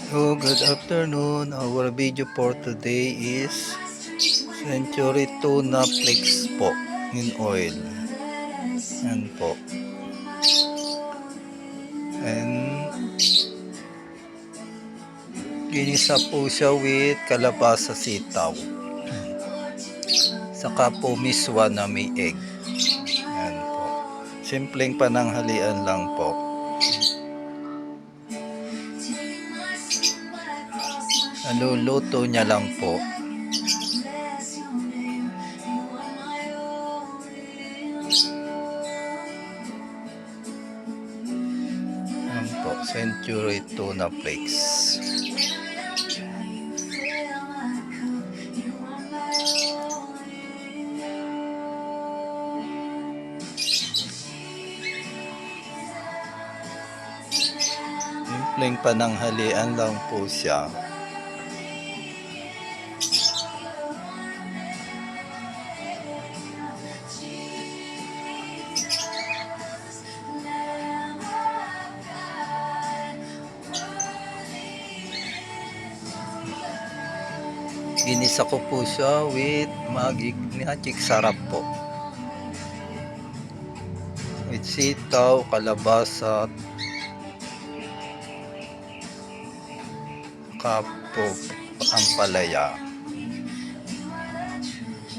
Oh, good afternoon. Our video for today is Century Tuna Flakes po in oil. Yan po. And ginisa po siya with kalabasa sitaw. Saka po miswa na may egg. Yan po. Simpleng pananghalian lang po. Naluluto niya lang po. Yan po, Century Tuna Flakes. Simpleng pananghalian lang po siya. Ginisa ko po siya with magic sarap po. With sitaw, kalabasa, kapo, ampalaya.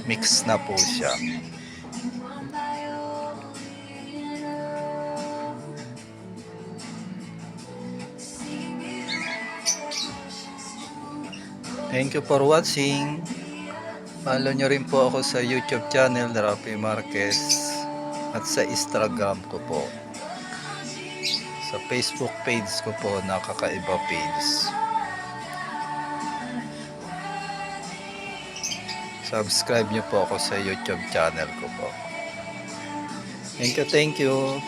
Mix na po siya. Thank you for watching. Follow nyo rin po ako sa YouTube channel, Rafi Marquez, at sa Instagram ko po. Sa Facebook page ko po, Nakakaiba Page. Subscribe nyo po ako sa YouTube channel ko po. Thank you, thank you.